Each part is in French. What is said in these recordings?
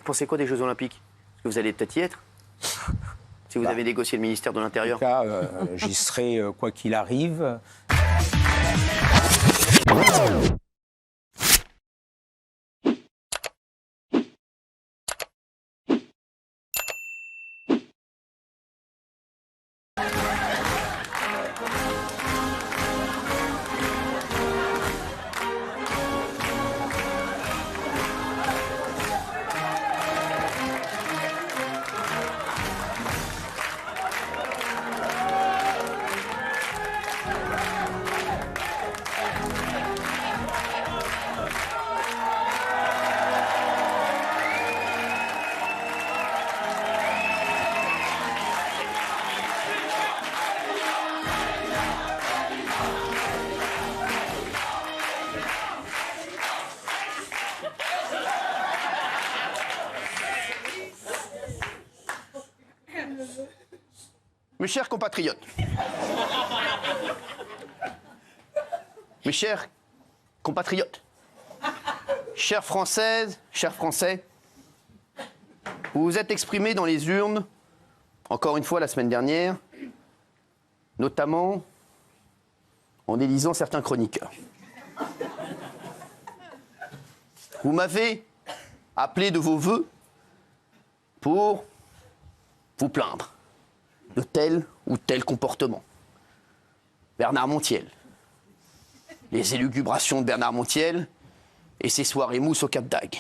pensez quoi des Jeux Olympiques? Est-ce que vous allez peut-être y être? Si vous avez négocié le ministère de l'Intérieur. En tout cas, j'y serai quoi qu'il arrive. Mes chers compatriotes, mes chers compatriotes, chères Françaises, chers Français, vous vous êtes exprimés dans les urnes, encore une fois la semaine dernière, notamment en élisant certains chroniqueurs. Vous m'avez appelé de vos vœux pour vous plaindre de tel ou tel comportement. Bernard Montiel, les élucubrations de Bernard Montiel et ses soirées mousse au Cap d'Agde.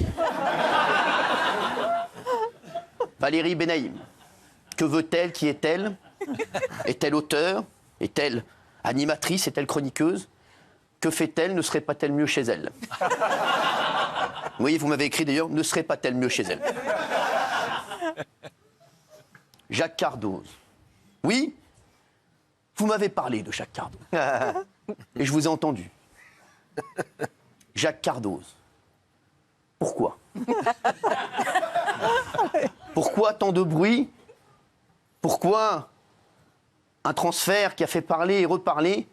Valérie Benaïm, que veut-elle, qui est-elle? Est-elle auteure? Est-elle animatrice? Est-elle chroniqueuse? Que fait-elle? Ne serait pas-elle mieux chez elle? Oui, vous m'avez écrit d'ailleurs, ne serait pas-elle mieux chez elle? Jacques Cardoz. Oui, vous m'avez parlé de Jacques Cardoz. Et je vous ai entendu. Jacques Cardoz. Pourquoi? Pourquoi tant de bruit? Pourquoi un transfert qui a fait parler et reparler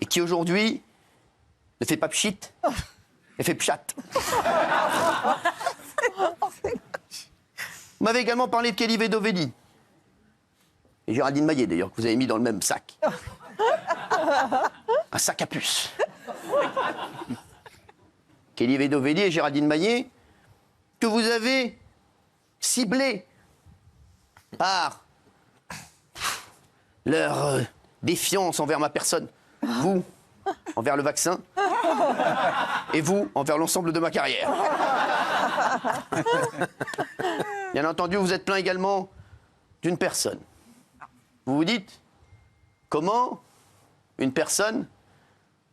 et qui aujourd'hui ne fait pas pchit, mais fait pchat? Vous m'avez également parlé de Kelly Vedovelli. Et Géraldine Maillet, d'ailleurs, que vous avez mis dans le même sac. Un sac à puce. Kelly Vedovelli et Géraldine Maillet, que vous avez ciblés par leur défiance envers ma personne. Vous, envers le vaccin. Et vous, envers l'ensemble de ma carrière. Bien entendu, vous êtes plaint également d'une personne. Vous vous dites, comment une personne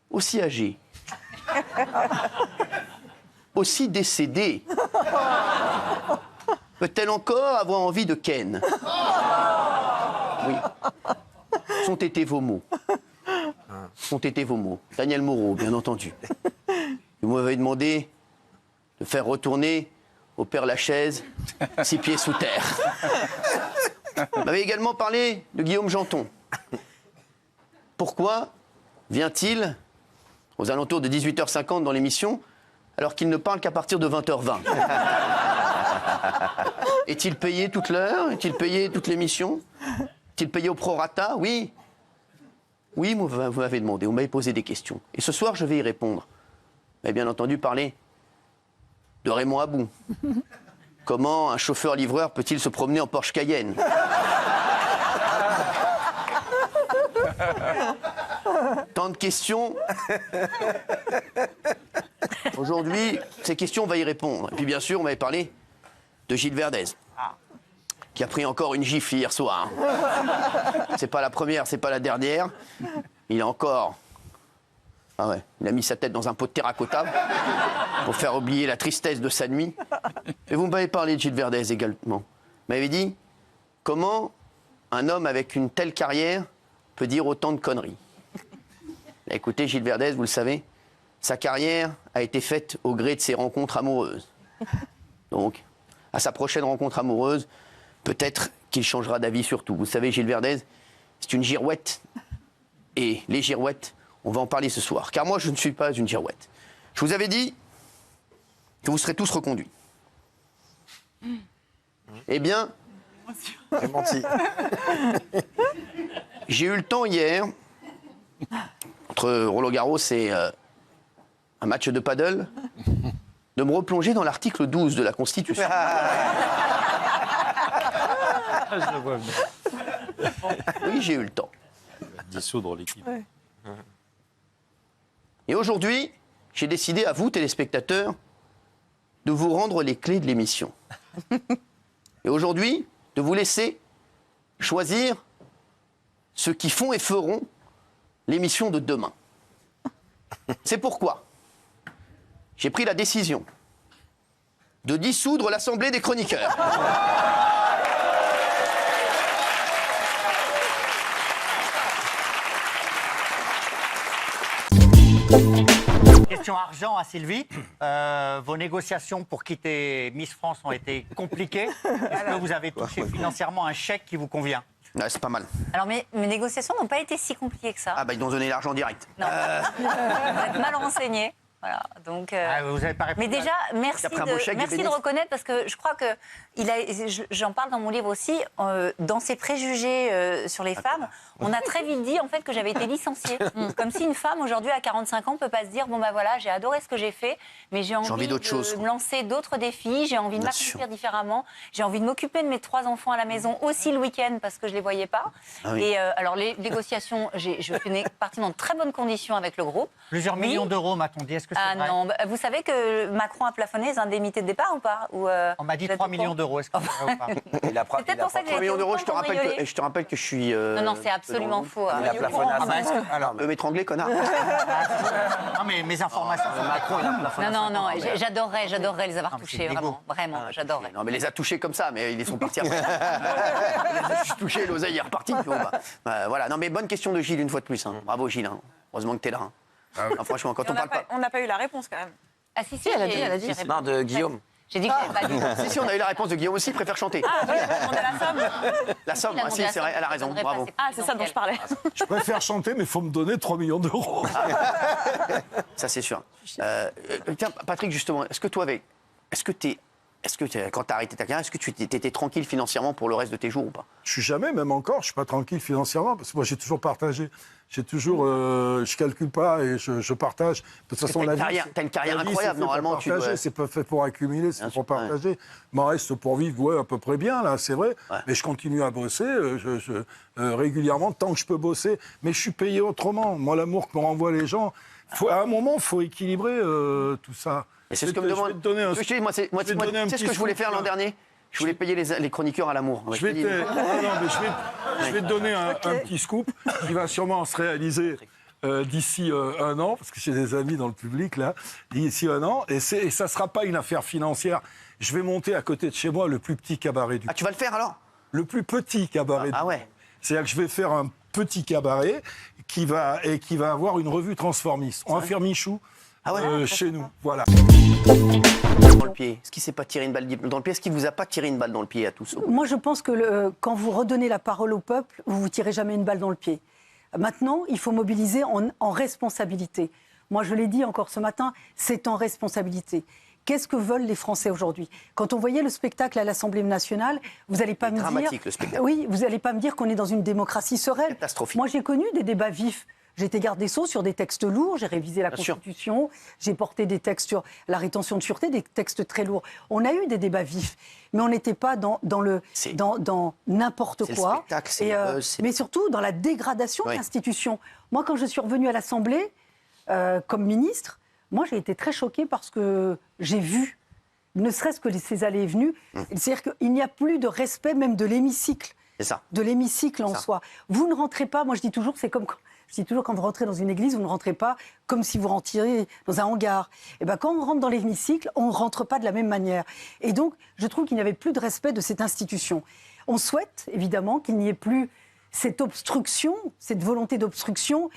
aussi âgée, aussi décédée, peut-elle encore avoir envie de Ken? Oui. Sont été vos mots. Sont été vos mots. Daniel Moreau, bien entendu. Vous m'avez demandé de faire retourner au Père Lachaise 6 pieds sous terre. Vous m'avez également parlé de Guillaume Janton. Pourquoi vient-il aux alentours de 18h50 dans l'émission alors qu'il ne parle qu'à partir de 20h20? Est-il payé toute l'heure? Est-il payé toute l'émission? Est-il payé au prorata? Oui. Oui, vous m'avez demandé, vous m'avez posé des questions. Et ce soir, je vais y répondre. Vous avez bien entendu parler de Raymond Abou. Comment un chauffeur-livreur peut-il se promener en Porsche Cayenne? Tant de questions. Aujourd'hui, ces questions, on va y répondre. Et puis bien sûr, on m'avait parlé de Gilles Verdez, qui a pris encore une gifle hier soir. C'est pas la première, c'est pas la dernière. Il a encore... Ah ouais, il a mis sa tête dans un pot de terracotta pour faire oublier la tristesse de sa nuit. Et vous m'avez parlé de Gilles Verdez également. Vous m'avez dit, comment un homme avec une telle carrière peut dire autant de conneries? Écoutez, Gilles Verdez, vous le savez, sa carrière a été faite au gré de ses rencontres amoureuses. Donc, à sa prochaine rencontre amoureuse, peut-être qu'il changera d'avis sur tout. Vous savez, Gilles Verdez, c'est une girouette. Et les girouettes, on va en parler ce soir. Car moi, je ne suis pas une girouette. Je vous avais dit que vous serez tous reconduits. Eh bien, J'ai menti. j'ai eu le temps hier, entre Roland-Garros et un match de paddle, de me replonger dans l'article 12 de la Constitution. Je le vois venir. Oui, j'ai eu le temps. Dissoudre l'équipe. Et aujourd'hui, j'ai décidé à vous, téléspectateurs, de vous rendre les clés de l'émission. Et aujourd'hui, de vous laisser choisir ceux qui font et feront l'émission de demain. C'est pourquoi j'ai pris la décision de dissoudre l'Assemblée des chroniqueurs. Question argent à Sylvie. Vos négociations pour quitter Miss France ont été compliquées. Est-ce que vous avez touché financièrement un chèque qui vous convient? Ouais, c'est pas mal. Alors mes négociations n'ont pas été si compliquées que ça. Ah bah ils ont donné l'argent direct. Non. Vous êtes mal renseigné. Voilà, donc, Vous n'avez pas répondu. mais déjà, merci, Après un beau chèque, merci de reconnaître, parce que je crois que j'en parle dans mon livre aussi, dans ses préjugés sur les femmes, on a très vite dit en fait que j'avais été licenciée. Comme si une femme aujourd'hui à 45 ans ne peut pas se dire bon bah voilà, j'ai adoré ce que j'ai fait, mais j'ai envie d'autre chose, de quoi. me lancer d'autres défis, j'ai envie de m'accomplir différemment, j'ai envie de m'occuper de mes 3 enfants à la maison aussi le week-end parce que je les voyais pas. Ah oui. Et alors les négociations, je fais partie dans de très bonnes conditions avec le groupe. Plusieurs millions d'euros, m'a-t-on dit. Est-ce que c'est Ah vrai? non, bah, vous savez que Macron a plafonné les indemnités de départ ou pas? On m'a dit 3 millions d'euros. Est-ce que c'est vrai ou pas? C'est peut-être pour ça que j'ai 3 millions été d'euros, autant cambriolée. je te rappelle que je suis... Non, c'est absolument faux. Il a plafonné à Ah bah, est-ce que- Alors, m'étrangler, connard. Non, mais mes informations. Macron, il a plafonné. Non, j'adorerais les avoir Non, mais c'est touchés, dégoût. vraiment, j'adorerais. Non, mais les a touchés comme ça, mais ils sont partis après. Il les a juste touchés, l'oseille est reparti. Bon, bah, voilà, non, mais bonne question de Gilles, une fois de plus. Hein. Bravo, Gilles. Hein. Heureusement que t'es là. Hein. Non, franchement, quand on parle pas... On n'a pas eu la réponse quand même. Ah si, elle a dit. Non, de Guillaume. J'ai dit que j'avais pas dit. Si, on a eu la réponse de Guillaume aussi, il préfère chanter. On a la somme. La somme, ah, si, c'est vrai, elle a raison, bravo. Ah, c'est ça dont je parlais. Je préfère chanter, mais il faut me donner 3 millions d'euros. Ça, c'est sûr. Tiens, Patrick, justement, est-ce que toi, quand tu as arrêté ta carrière, est-ce que tu étais tranquille financièrement pour le reste de tes jours ou pas? Je suis jamais, même encore, je suis pas tranquille financièrement, parce que moi j'ai toujours partagé. J'ai toujours, je calcule pas et je partage. De toute façon, T'as la une vie, carrière, t'as une carrière la vie, incroyable. c'est fait pour Normalement, tu dois... partager, c'est pas fait pour accumuler, c'est Bien fait pour sûr, ouais. partager. Il m'en reste pour vivre, ouais, à peu près bien là, c'est vrai. Ouais. Mais je continue à bosser régulièrement tant que je peux bosser. Mais je suis payé autrement. Moi, l'amour que me renvoient les gens, à un moment, il faut équilibrer tout ça. Et c'est ce que me demande. Je vais te donner un. Tu sais, moi, c'est je vais te donner un ce petit que je voulais faire scoop, l'an là. dernier. Je voulais payer les chroniqueurs à l'amour. Ouais, Je vais, je te dis- je vais te donner un petit scoop qui va sûrement se réaliser d'ici 1 an, parce que j'ai des amis dans le public là, d'ici 1 an, et ça ne sera pas une affaire financière. Je vais monter à côté de chez moi le plus petit cabaret du Ah, tu vas le faire alors? Le plus petit cabaret Ah du ouais. C'est-à-dire que je vais faire un petit cabaret qui va avoir une revue transformiste. On va faire Michou chez nous. Voilà. Dans le pied. Est-ce qu'il s'est pas tiré une balle dans le pied? Est-ce qu'il vous a pas tiré une balle dans le pied à tous? Moi, je pense que quand vous redonnez la parole au peuple, vous vous tirez jamais une balle dans le pied. Maintenant, il faut mobiliser en responsabilité. Moi, je l'ai dit encore ce matin, c'est en responsabilité. Qu'est-ce que veulent les Français aujourd'hui? Quand on voyait le spectacle à l'Assemblée nationale, vous n'allez pas me dire... Dramatique, le spectacle. Oui, vous n'allez pas me dire qu'on est dans une démocratie sereine. Catastrophique. Moi, j'ai connu des débats vifs. J'étais garde des Sceaux sur des textes lourds, j'ai révisé la Bien sûr. Constitution, j'ai porté des textes sur la rétention de sûreté, des textes très lourds. On a eu des débats vifs, mais on n'était pas dans n'importe C'est le quoi. spectacle, c'est Et, le buzz, c'est- mais surtout dans la dégradation Oui. de l'institution. Moi, quand je suis revenue à l'Assemblée comme ministre, moi, j'ai été très choquée parce que j'ai vu, ne serait-ce que ces allées et venues, c'est-à-dire qu'il n'y a plus de respect même de l'hémicycle. C'est ça. De l'hémicycle en Ça. soi. Vous ne rentrez pas, moi je dis toujours, c'est comme quand vous rentrez dans une église, vous ne rentrez pas comme si vous rentriez dans un hangar. Et ben quand on rentre dans l'hémicycle, on ne rentre pas de la même manière. Et donc, je trouve qu'il n'y avait plus de respect de cette institution. On souhaite, évidemment, qu'il n'y ait plus cette obstruction, cette volonté d'obstruction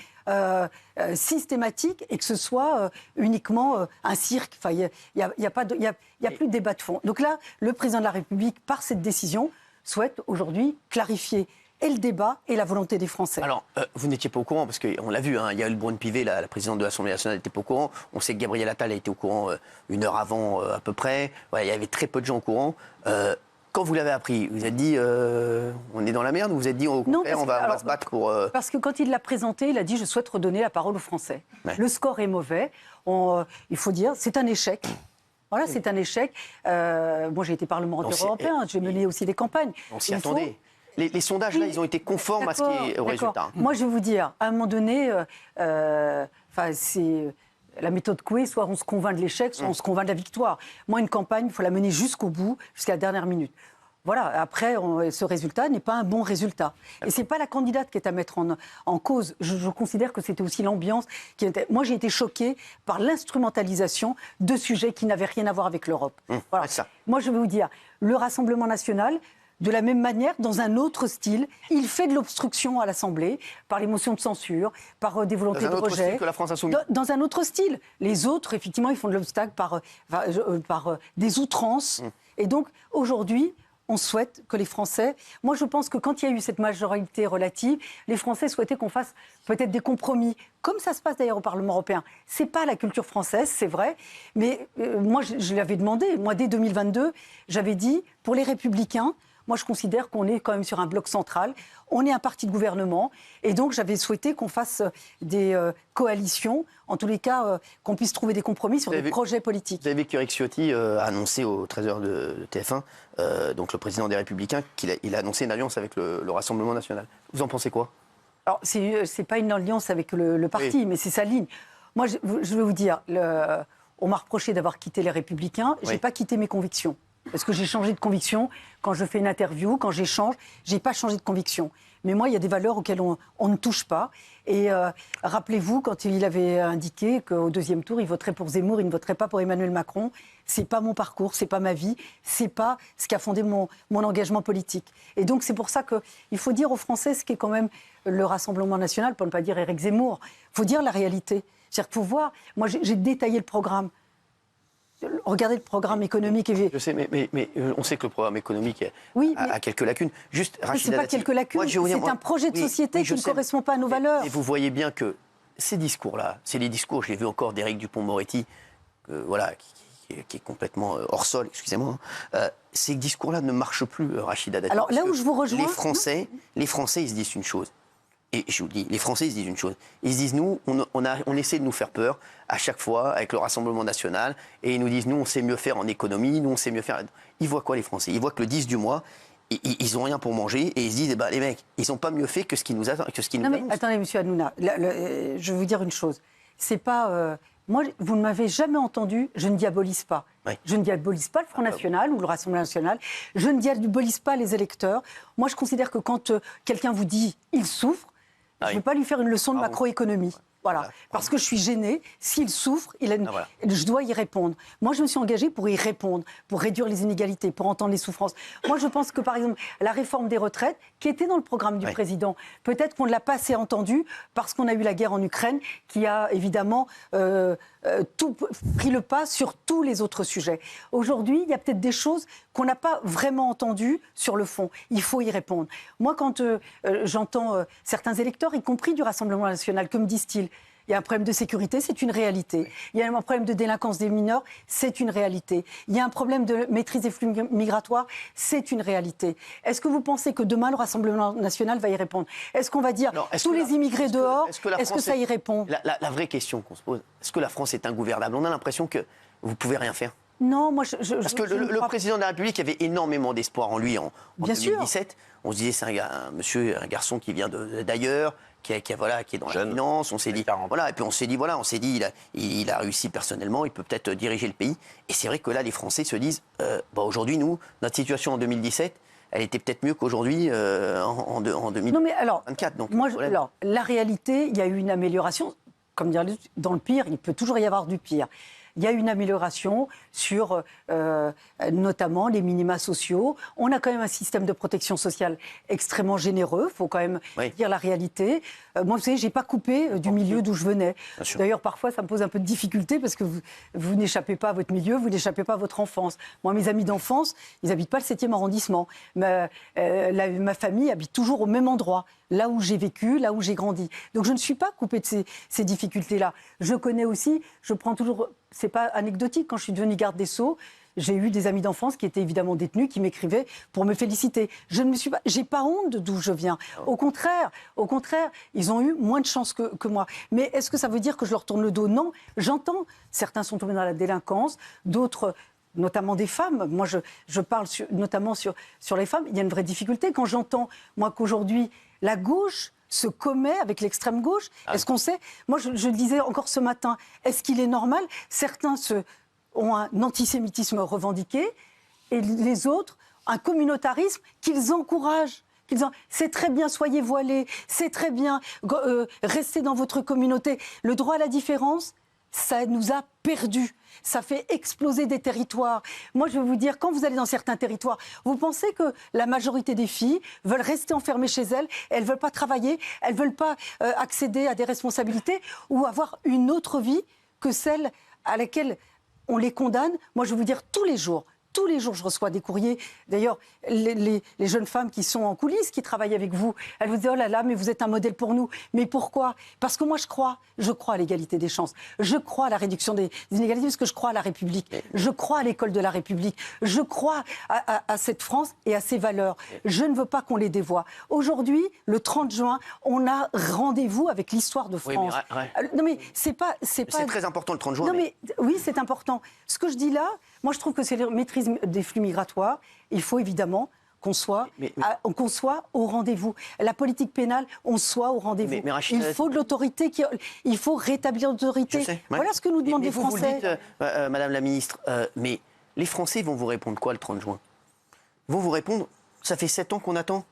systématique et que ce soit uniquement un cirque. Enfin, il n'y a plus de débat de fond. Donc là, le président de la République, par cette décision, souhaite aujourd'hui clarifier et le débat et la volonté des Français. Alors, vous n'étiez pas au courant, parce qu'on l'a vu, hein, Yael Braun-Pivet, la présidente de l'Assemblée nationale, n'était pas au courant. On sait que Gabriel Attal a été au courant 1 heure avant à peu près. Voilà, il y avait très peu de gens au courant. Quand vous l'avez appris, vous vous êtes dit on est dans la merde ou vous vous êtes dit au contraire, on va se battre pour... Parce que quand il l'a présenté, il a dit je souhaite redonner la parole aux Français. Ouais. Le score est mauvais. Il faut dire, c'est un échec. Voilà, c'est un échec. Moi, j'ai été parlementaire européen, j'ai mené aussi des campagnes. On s'y attendait. Les sondages, là, ils ont été conformes à ce qui est au résultat. Moi, je vais vous dire, à un moment donné, c'est la méthode Coué, soit on se convainc de l'échec, soit on se convainc de la victoire. Moi, une campagne, il faut la mener jusqu'au bout, jusqu'à la dernière minute. Voilà, après, ce résultat n'est pas un bon résultat. Et ce n'est pas la candidate qui est à mettre en cause. Je considère que c'était aussi l'ambiance qui était... Moi, j'ai été choquée par l'instrumentalisation de sujets qui n'avaient rien à voir avec l'Europe. Voilà. Ça. Moi, je vais vous dire, le Rassemblement national... De la même manière, dans un autre style, il fait de l'obstruction à l'Assemblée par les motions de censure, par des volontés de rejet. Dans un autre style que la France Insoumise. Dans un autre style. Les autres, effectivement, ils font de l'obstacle par des outrances. Et donc, aujourd'hui, on souhaite que les Français... Moi, je pense que quand il y a eu cette majorité relative, les Français souhaitaient qu'on fasse peut-être des compromis, comme ça se passe d'ailleurs au Parlement européen. C'est pas la culture française, c'est vrai, mais moi, je l'avais demandé. Moi, dès 2022, j'avais dit, pour les Républicains, moi, je considère qu'on est quand même sur un bloc central. On est un parti de gouvernement. Et donc, j'avais souhaité qu'on fasse des coalitions, en tous les cas, qu'on puisse trouver des compromis sur des projets politiques. Vous avez vu qu'Éric Ciotti a annoncé au 13h de TF1, donc le président des Républicains, qu'il a annoncé une alliance avec le Rassemblement national. Vous en pensez quoi? Alors, c'est pas une alliance avec le parti, mais c'est sa ligne. Moi, je vais vous dire, on m'a reproché d'avoir quitté les Républicains. J'ai pas quitté mes convictions. Parce que j'ai changé de conviction quand je fais une interview, quand j'échange, j'ai pas changé de conviction. Mais moi, il y a des valeurs auxquelles on ne touche pas. Et rappelez-vous, quand il avait indiqué qu'au deuxième tour, il voterait pour Zemmour, il ne voterait pas pour Emmanuel Macron. C'est pas mon parcours, c'est pas ma vie, c'est pas ce qui a fondé mon engagement politique. Et donc, c'est pour ça qu'il faut dire aux Français ce qu'est quand même le Rassemblement national, pour ne pas dire Éric Zemmour. Il faut dire la réalité. C'est-à-dire qu'il faut voir. Moi, j'ai détaillé le programme. Regardez le programme économique. Je sais, mais on sait que le programme économique a quelques lacunes. Juste, ce n'est pas quelques lacunes, c'est un projet de société qui ne correspond pas à nos valeurs. Et vous voyez bien que ces discours-là, c'est les discours, je l'ai vu encore d'Éric Dupond-Moretti, qui est complètement hors sol, excusez-moi. Ces discours-là ne marchent plus, Rachida Dati. Alors là où je vous rejoins... Les Français, ils se disent une chose. Et je vous dis, les Français, ils se disent une chose. Ils se disent, nous, on essaie de nous faire peur à chaque fois avec le Rassemblement national. Et ils nous disent, nous, on sait mieux faire en économie, nous, on sait mieux faire... Ils voient quoi, les Français? Ils voient que le 10 du mois, ils n'ont rien pour manger. Et ils se disent, les mecs, ils n'ont pas mieux fait que ce qu'ils nous annoncent. Attendez, monsieur Hanouna, je vais vous dire une chose. C'est pas... moi, vous ne m'avez jamais entendu, je ne diabolise pas. Oui. Je ne diabolise pas le Front National ou le Rassemblement National. Je ne diabolise pas les électeurs. Moi, je considère que quand quelqu'un vous dit « il souffre », je ne vais pas lui faire une leçon de macroéconomie. Voilà. Parce que je suis gênée. S'il souffre, je dois y répondre. Moi, je me suis engagée pour y répondre, pour réduire les inégalités, pour entendre les souffrances. Moi, je pense que, par exemple, la réforme des retraites, qui était dans le programme du président, peut-être qu'on ne l'a pas assez entendue parce qu'on a eu la guerre en Ukraine, qui a évidemment tout pris le pas sur tous les autres sujets. Aujourd'hui, il y a peut-être des choses qu'on n'a pas vraiment entendues sur le fond. Il faut y répondre. Moi, quand j'entends certains électeurs, y compris du Rassemblement national, que me disent-ils ? Il y a un problème de sécurité, c'est une réalité. Il y a un problème de délinquance des mineurs, c'est une réalité. Il y a un problème de maîtrise des flux migratoires, c'est une réalité. Est-ce que vous pensez que demain, le Rassemblement national va y répondre? Est-ce qu'on va dire tous les immigrés dehors, est-ce que ça y répond? La vraie question qu'on se pose, est-ce que la France est ingouvernable? On a l'impression que vous ne pouvez rien faire. Non, moi Parce que le président de la République avait énormément d'espoir en lui en 2017. On se disait, c'est un garçon qui vient d'ailleurs, qui est dans la finance. On s'est dit, voilà, et puis on s'est dit, il a réussi personnellement, il peut peut-être diriger le pays. Et c'est vrai que là, les Français se disent, aujourd'hui, nous, notre situation en 2017, elle était peut-être mieux qu'aujourd'hui en 2024. Non, mais alors, donc, la réalité, il y a eu une amélioration. Comme dire, dans le pire, il peut toujours y avoir du pire. Il y a une amélioration sur notamment les minima sociaux. On a quand même un système de protection sociale extrêmement généreux, il faut quand même dire la réalité. Moi, vous savez, je n'ai pas coupé du milieu d'où je venais. D'ailleurs, parfois, ça me pose un peu de difficulté parce que vous n'échappez pas à votre milieu, vous n'échappez pas à votre enfance. Moi, mes amis d'enfance, ils n'habitent pas le 7e arrondissement. Ma famille habite toujours au même endroit, là où j'ai vécu, là où j'ai grandi. Donc, je ne suis pas coupée de ces difficultés-là. Je connais aussi, je prends toujours... C'est pas anecdotique, quand je suis devenue garde des Sceaux, j'ai eu des amis d'enfance qui étaient évidemment détenus, qui m'écrivaient pour me féliciter. Je ne me suis pas, j'ai pas honte d'où je viens. Au contraire, ils ont eu moins de chance que moi. Mais est-ce que ça veut dire que je leur tourne le dos? Non. J'entends, certains sont tombés dans la délinquance, d'autres, notamment des femmes. Moi, je parle notamment sur les femmes. Il y a une vraie difficulté quand j'entends, moi, qu'aujourd'hui, la gauche se commet avec l'extrême gauche. Est-ce qu'on sait? Moi, je le disais encore ce matin, est-ce qu'il est normal? Certains ont un antisémitisme revendiqué et les autres, un communautarisme qu'ils encouragent. C'est très bien, soyez voilés, c'est très bien, restez dans votre communauté. Le droit à la différence, ça nous a perdus. Ça fait exploser des territoires. Moi, je vais vous dire, quand vous allez dans certains territoires, vous pensez que la majorité des filles veulent rester enfermées chez elles, elles ne veulent pas travailler, elles ne veulent pas accéder à des responsabilités ou avoir une autre vie que celle à laquelle on les condamne. Moi, je vais vous dire, tous les jours, je reçois des courriers. D'ailleurs, les jeunes femmes qui sont en coulisses, qui travaillent avec vous, elles vous disent « Oh là là, mais vous êtes un modèle pour nous ». Mais pourquoi? Parce que moi, je crois à l'égalité des chances. Je crois à la réduction des inégalités parce que je crois à la République. Je crois à l'école de la République. Je crois à cette France et à ses valeurs. Je ne veux pas qu'on les dévoie. Aujourd'hui, le 30 juin, on a rendez-vous avec l'histoire de France. Non, mais c'est très important le 30 juin. Non, mais oui, c'est important. Ce que je dis là, moi, je trouve que c'est la maîtrise des flux migratoires. Il faut évidemment qu'on soit au rendez-vous. La politique pénale, on soit au rendez-vous. Il faut de l'autorité, il faut rétablir l'autorité. Voilà ce que nous demandent les Français. Vous le dites, Madame la Ministre, mais les Français vont vous répondre quoi le 30 juin? Ils vont vous répondre, ça fait 7 ans qu'on attend.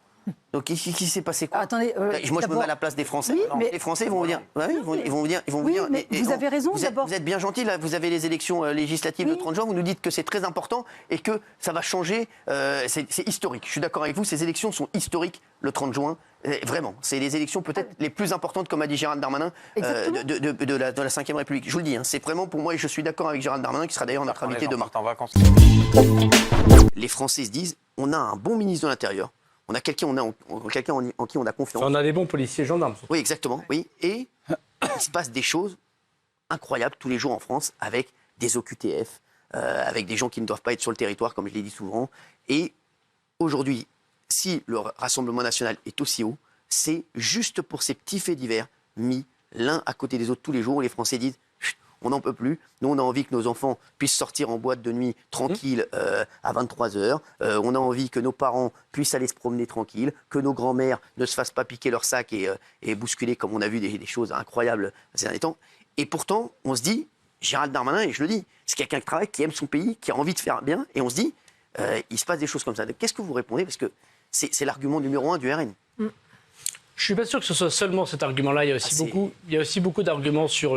Donc, qui s'est passé quoi? Attendez, moi, je me mets à la place des Français. Oui, mais les Français vont vous dire. Ils vont vous dire. Mais vous avez raison, d'abord. Vous êtes bien gentil, là. Vous avez les élections législatives le 30 juin. Vous nous dites que c'est très important et que ça va changer. C'est historique. Je suis d'accord avec vous. Ces élections sont historiques le 30 juin. Vraiment. C'est les élections peut-être les plus importantes, comme a dit Gérald Darmanin, de la Ve République. Je vous le dis. C'est vraiment pour moi, et je suis d'accord avec Gérald Darmanin, qui sera d'ailleurs notre invité demain. Les Français se disent on a un bon ministre de l'Intérieur. On a quelqu'un en qui on a confiance. On a des bons policiers gendarmes. Oui, exactement. Oui. Et il se passe des choses incroyables tous les jours en France avec des OQTF, avec des gens qui ne doivent pas être sur le territoire, comme je l'ai dit souvent. Et aujourd'hui, si le Rassemblement national est aussi haut, c'est juste pour ces petits faits divers mis l'un à côté des autres tous les jours où les Français disent on n'en peut plus. Nous, on a envie que nos enfants puissent sortir en boîte de nuit tranquille à 23h. On a envie que nos parents puissent aller se promener tranquille, que nos grands-mères ne se fassent pas piquer leur sac et bousculer, comme on a vu des choses incroyables ces derniers temps. Et pourtant, on se dit, Gérald Darmanin, et je le dis, c'est quelqu'un qui travaille, qui aime son pays, qui a envie de faire bien, et on se dit, il se passe des choses comme ça. Qu'est-ce que vous répondez? Parce que c'est l'argument numéro 1 du RN. Je ne suis pas sûr que ce soit seulement cet argument-là. Il y a aussi beaucoup d'arguments sur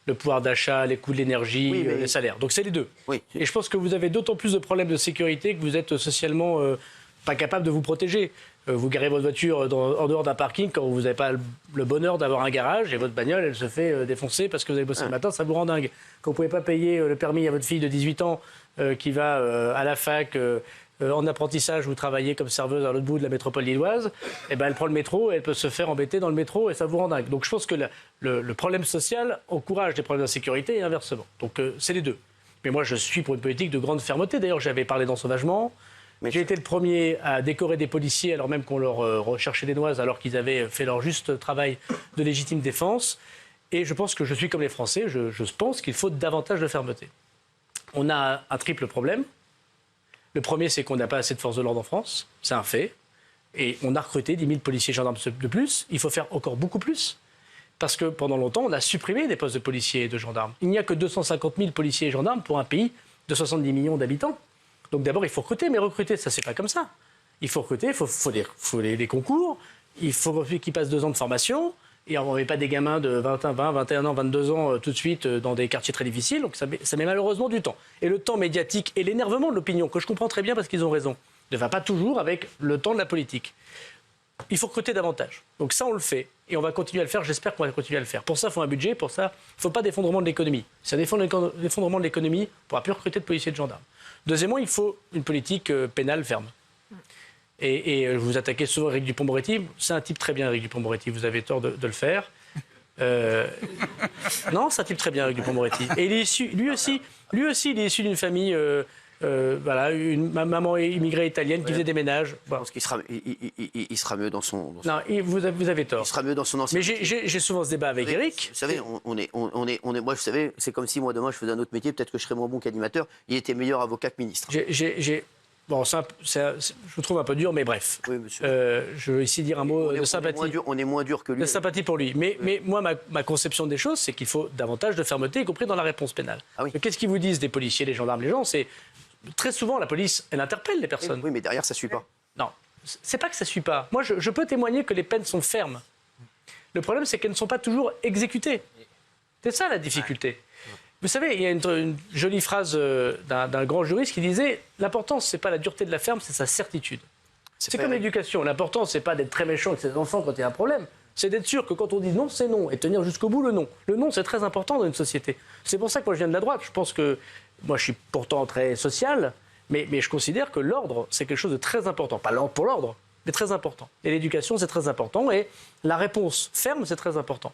le pouvoir d'achat, les coûts de l'énergie, les salaires. Donc c'est les deux. Oui. Et je pense que vous avez d'autant plus de problèmes de sécurité que vous êtes socialement pas capable de vous protéger. Vous garez votre voiture en dehors d'un parking quand vous n'avez pas le bonheur d'avoir un garage et votre bagnole, elle se fait défoncer parce que vous avez bossé le matin, ça vous rend dingue. Quand vous ne pouvez pas payer le permis à votre fille de 18 ans qui va à la fac en apprentissage, vous travaillez comme serveuse à l'autre bout de la métropole lilloise, et ben elle prend le métro et elle peut se faire embêter dans le métro et ça vous rend dingue. Donc je pense que le problème social encourage des problèmes d'insécurité et inversement. Donc c'est les deux. Mais moi je suis pour une politique de grande fermeté. D'ailleurs j'avais parlé d'ensauvagement. J'ai été le premier à décorer des policiers alors même qu'on leur recherchait des noises alors qu'ils avaient fait leur juste travail de légitime défense. Et je pense que je suis comme les Français, je pense qu'il faut davantage de fermeté. On a un triple problème. Le premier, c'est qu'on n'a pas assez de forces de l'ordre en France, c'est un fait. Et on a recruté 10 000 policiers et gendarmes de plus. Il faut faire encore beaucoup plus. Parce que pendant longtemps, on a supprimé des postes de policiers et de gendarmes. Il n'y a que 250 000 policiers et gendarmes pour un pays de 70 millions d'habitants. Donc d'abord, il faut recruter. Mais recruter, ça, c'est pas comme ça. Il faut recruter, il faut les concours. Il faut qu'ils passent 2 ans de formation. Et on ne met pas des gamins de 20, 21 ans, 22 ans tout de suite dans des quartiers très difficiles. Donc ça met malheureusement du temps. Et le temps médiatique et l'énervement de l'opinion, que je comprends très bien parce qu'ils ont raison, ne va pas toujours avec le temps de la politique. Il faut recruter davantage. Donc ça, on le fait. Et on va continuer à le faire. J'espère qu'on va continuer à le faire. Pour ça, il faut un budget. Pour ça, il ne faut pas d'effondrement de l'économie. Si on défend l'effondrement de l'économie, on ne pourra plus recruter de policiers et de gendarmes. Deuxièmement, il faut une politique pénale ferme. Et vous attaquez souvent Éric Dupond-Moretti. C'est un type très bien, Éric Dupond-Moretti. Vous avez tort de le faire. Non, c'est un type très bien, Éric Dupond-Moretti. Et il est issu, lui aussi, il est issu d'une famille voilà, ma maman immigrée italienne qui faisait des ménages. Je Voilà. pense qu'il sera, il sera mieux dans son. Non, vous avez tort. Il sera mieux dans son ancien. Mais j'ai souvent ce débat avec Eric. Vous savez, moi, vous savez, c'est comme si moi demain je faisais un autre métier, peut-être que je serais moins bon qu'animateur. Il était meilleur avocat que ministre. Bon, je vous trouve un peu dur, mais bref. Oui, monsieur. Je veux ici dire un mot de sympathie. On est moins dur que lui. De sympathie pour lui. Mais moi, ma conception des choses, c'est qu'il faut davantage de fermeté, y compris dans la réponse pénale. Ah oui. Qu'est-ce qu'ils vous disent, des policiers, les gendarmes, les gens? C'est très souvent, la police, elle interpelle les personnes. Oui, mais derrière, ça ne suit pas. Non, c'est pas que ça ne suit pas. Moi, je peux témoigner que les peines sont fermes. Le problème, c'est qu'elles ne sont pas toujours exécutées. C'est ça la difficulté. Vous savez, il y a une jolie phrase d'un grand juriste qui disait « L'important, ce n'est pas la dureté de la ferme, c'est sa certitude ». C'est comme l'éducation. L'important, ce n'est pas d'être très méchant avec ses enfants quand il y a un problème. C'est d'être sûr que quand on dit non, c'est non, et tenir jusqu'au bout le non. Le non, c'est très important dans une société. C'est pour ça que moi, je viens de la droite. Je pense que moi, je suis pourtant très social, mais je considère que l'ordre, c'est quelque chose de très important. Pas l'ordre pour l'ordre, mais très important. Et l'éducation, c'est très important. Et la réponse ferme, c'est très important.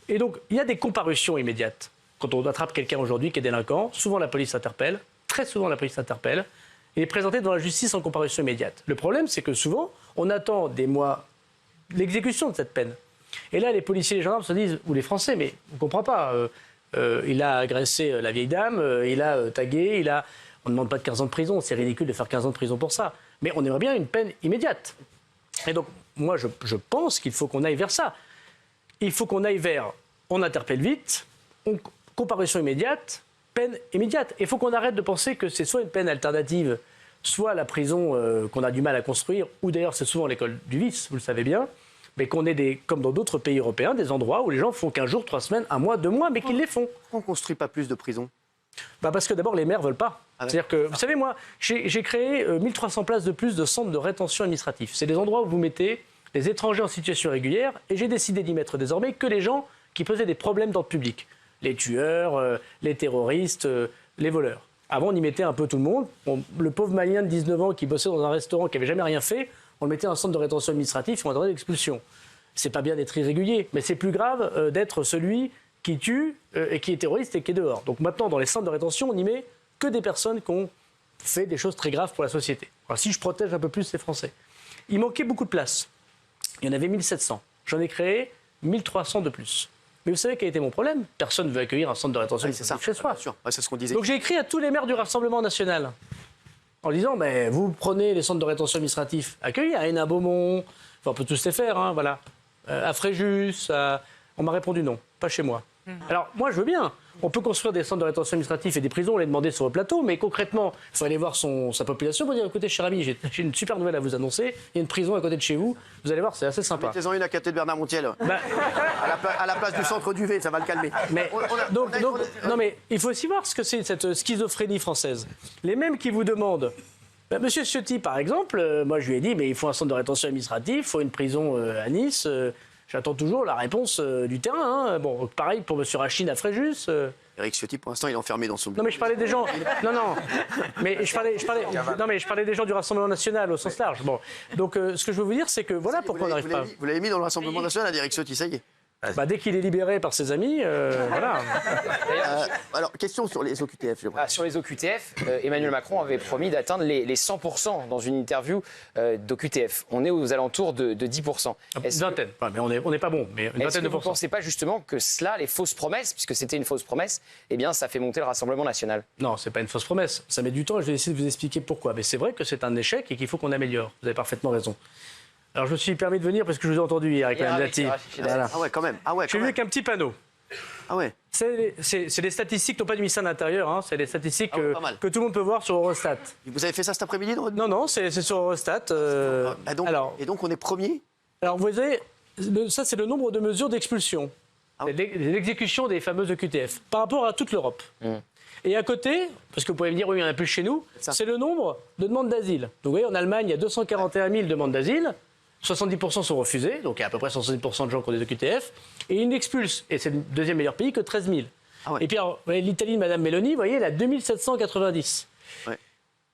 Et donc, il y a des comparutions immédiates. Quand on attrape quelqu'un aujourd'hui qui est délinquant, souvent la police interpelle, très souvent la police interpelle, et est présenté devant la justice en comparution immédiate. Le problème, c'est que souvent, on attend des mois l'exécution de cette peine. Et là, les policiers et les gendarmes se disent, ou les Français, mais on ne comprend pas, il a agressé la vieille dame, il a tagué, on ne demande pas de 15 ans de prison, c'est ridicule de faire 15 ans de prison pour ça. Mais on aimerait bien une peine immédiate. Et donc, moi, je pense qu'il faut qu'on aille vers ça. Il faut qu'on aille vers, on interpelle vite, comparution immédiate, peine immédiate. Il faut qu'on arrête de penser que c'est soit une peine alternative, soit la prison qu'on a du mal à construire, ou d'ailleurs c'est souvent l'école du vice, vous le savez bien, mais qu'on ait, comme dans d'autres pays européens, des endroits où les gens font 15 jours, 3 semaines, 1 mois, 2 mois, mais qu'ils les font. Pourquoi on ne construit pas plus de prisons? Parce que d'abord, les maires ne veulent pas. C'est-à-dire que, vous savez, moi, j'ai créé 1300 places de plus de centres de rétention administratif. C'est des endroits où vous mettez les étrangers en situation régulière, et j'ai décidé d'y mettre désormais que les gens qui posaient des problèmes d'ordre public. Les tueurs, les terroristes, les voleurs. Avant, on y mettait un peu tout le monde. Le pauvre Malien de 19 ans qui bossait dans un restaurant qui n'avait jamais rien fait, on le mettait dans un centre de rétention administratif et on attendait l'expulsion. C'est pas bien d'être irrégulier, mais c'est plus grave d'être celui qui tue et qui est terroriste et qui est dehors. Donc maintenant, dans les centres de rétention, on n'y met que des personnes qui ont fait des choses très graves pour la société. Alors, si je protège un peu plus les Français. Il manquait beaucoup de places. Il y en avait 1700. J'en ai créé 1300 de plus. Mais vous savez quel était mon problème? Personne ne veut accueillir un centre de rétention chez soi. Bien sûr. Ouais, c'est ce qu'on disait. Donc j'ai écrit à tous les maires du Rassemblement national en disant mais vous prenez les centres de rétention administratifs accueillis à Hénin-Beaumont, enfin, on peut tous les faire, hein, voilà, à Fréjus, on m'a répondu non, pas chez moi. Alors moi je veux bien, on peut construire des centres de rétention administratifs et des prisons, on les demander sur le plateau, mais concrètement, il faut aller voir sa population pour dire écoutez cher ami, j'ai une super nouvelle à vous annoncer, il y a une prison à côté de chez vous, vous allez voir, c'est assez sympa. Mettez-en une à côté de Bernard Montiel, à la place du centre du V, ça va le calmer. Mais, non mais il faut aussi voir ce que c'est cette schizophrénie française. Les mêmes qui vous demandent, Monsieur Ciotti par exemple, moi je lui ai dit mais il faut un centre de rétention administratif, il faut une prison à Nice. J'attends toujours la réponse du terrain. Hein. Bon, pareil pour M. Rachid à Fréjus. Éric Ciotti, pour l'instant, il est enfermé dans son bureau. Non, mais je parlais des gens. Non. Mais je parlais des gens du Rassemblement national au sens large. Bon, donc ce que je veux vous dire, c'est que voilà pourquoi on n'arrive pas. Vous l'avez mis dans le Rassemblement national, Éric Ciotti, ça y est. Dès qu'il est libéré par ses amis, voilà. Alors, question sur les OQTF. Sur les OQTF, Emmanuel Macron avait promis d'atteindre les 100% dans une interview d'OQTF. On est aux alentours de 10%. Une vingtaine. Mais on n'est pas bon. Mais une vingtaine de pourcents. Vous ne pensez pas justement que cela, les fausses promesses, puisque c'était une fausse promesse, eh bien, ça fait monter le Rassemblement national? Non, c'est pas une fausse promesse. Ça met du temps et je vais essayer de vous expliquer pourquoi. Mais c'est vrai que c'est un échec et qu'il faut qu'on améliore. Vous avez parfaitement raison. Alors je me suis permis de venir parce que je vous ai entendu hier avec Mme Dati. Voilà. Ah ouais, quand même. J'ai vu avec un petit panneau. Ah ouais. C'est des statistiques, non pas du ministère de l'Intérieur, hein, c'est des statistiques que tout le monde peut voir sur Eurostat. Vous avez fait ça cet après-midi? Non, c'est sur Eurostat. Et donc on est premier? Alors vous voyez, ça c'est le nombre de mesures d'expulsion. L'exécution des fameuses EQTF par rapport à toute l'Europe. Et à côté, parce que vous pouvez me dire, oui, il y en a plus chez nous, c'est le nombre de demandes d'asile. Donc vous voyez, en Allemagne, il y a 241 000 demandes d'asile, 70% sont refusées, donc il y a à peu près 70% de gens qui ont des EQTF, et ils n'expulsent, et c'est le deuxième meilleur pays, que 13 000. Ah ouais. Et puis l'Italie de Mme Meloni, vous voyez, elle a 2790. Ouais.